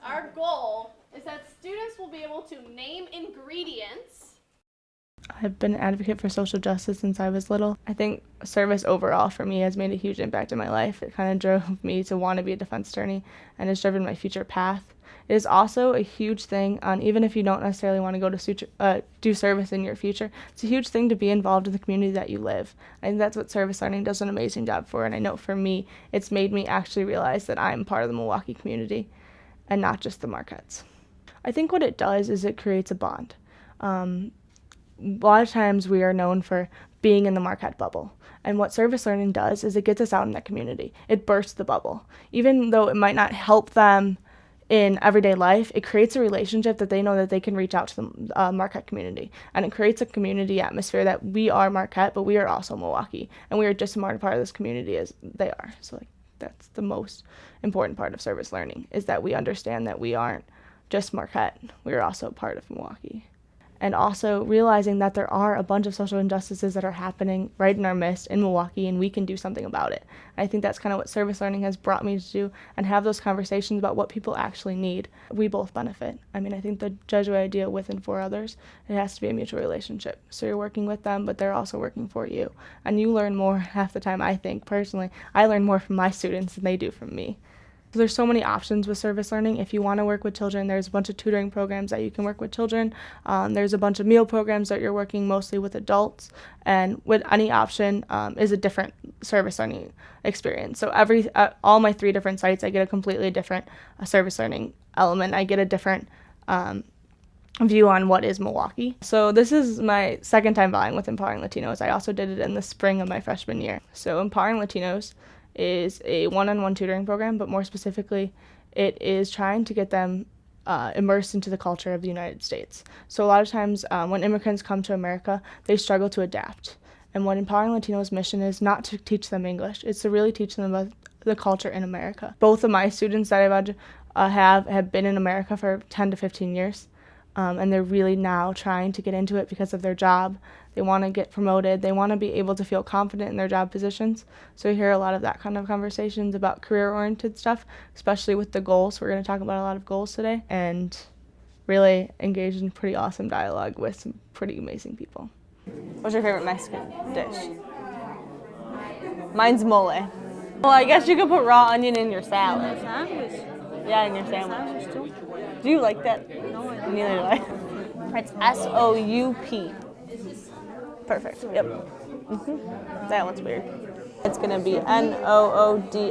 Our goal is that students will be able to name ingredients. I've been an advocate for social justice since I was little. I think service overall for me has made a huge impact in my life. It kind of drove me to want to be a defense attorney and has driven my future path. It is also a huge thing on, even if you don't necessarily want to go to do service in your future, it's a huge thing to be involved in the community that you live. I think that's what service learning does an amazing job for, and I know for me, it's made me actually realize that I'm part of the Milwaukee community and not just the Marquettes. I think what it does is it creates a bond. A lot of times we are known for being in the Marquette bubble. And what service learning does is it gets us out in that community. It bursts the bubble. Even though it might not help them in everyday life, it creates a relationship that they know that they can reach out to the Marquette community. And it creates a community atmosphere that we are Marquette, but we are also Milwaukee. And we are just as much a part of this community as they are. So that's the most important part of service learning, is that we understand that we aren't just Marquette. We are also part of Milwaukee. And also realizing that there are a bunch of social injustices that are happening right in our midst in Milwaukee, and we can do something about it. I think that's kind of what service learning has brought me to do, and have those conversations about what people actually need. We both benefit. I mean, I think the Jesuit idea with and for others, it has to be a mutual relationship. So you're working with them, but they're also working for you. And you learn more half the time, I think, personally. I learn more from my students than they do from me. So there's so many options with service learning. If you want to work with children, there's a bunch of tutoring programs that you can work with children. There's a bunch of meal programs that you're working mostly with adults. And with any option is a different service learning experience. So all my 3 different sites, I get a completely different service learning element. I get a different view on what is Milwaukee. So this is my second time vying with Empowering Latinos. I also did it in the spring of my freshman year. So Empowering Latinos is a one-on-one tutoring program, but more specifically, it is trying to get them immersed into the culture of the United States. So a lot of times when immigrants come to America, they struggle to adapt. And what Empowering Latinos' mission is not to teach them English, it's to really teach them about the culture in America. Both of my students that I have been in America for 10 to 15 years. And they're really now trying to get into it because of their job. They want to get promoted. They want to be able to feel confident in their job positions. So we hear a lot of that kind of conversations about career-oriented stuff, especially with the goals. We're going to talk about a lot of goals today and really engage in pretty awesome dialogue with some pretty amazing people. What's your favorite Mexican dish? Mine's mole. Well, I guess you could put raw onion in your salad. Sandwich. Yeah, in your sandwich. Sandwich too. Do you like that? No, I don't. Neither do I. It's SOUP. Perfect. Yep. That one's weird. It's going to be NOODLES.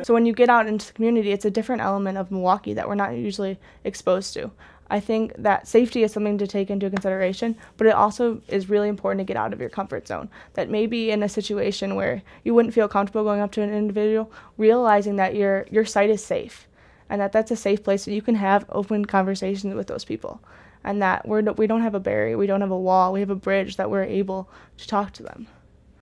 So when you get out into the community, it's a different element of Milwaukee that we're not usually exposed to. I think that safety is something to take into consideration, but it also is really important to get out of your comfort zone. That maybe in a situation where you wouldn't feel comfortable going up to an individual, realizing that your site is safe and that that's a safe place that you can have open conversations with those people, and that we don't have a barrier, we don't have a wall, we have a bridge that we're able to talk to them.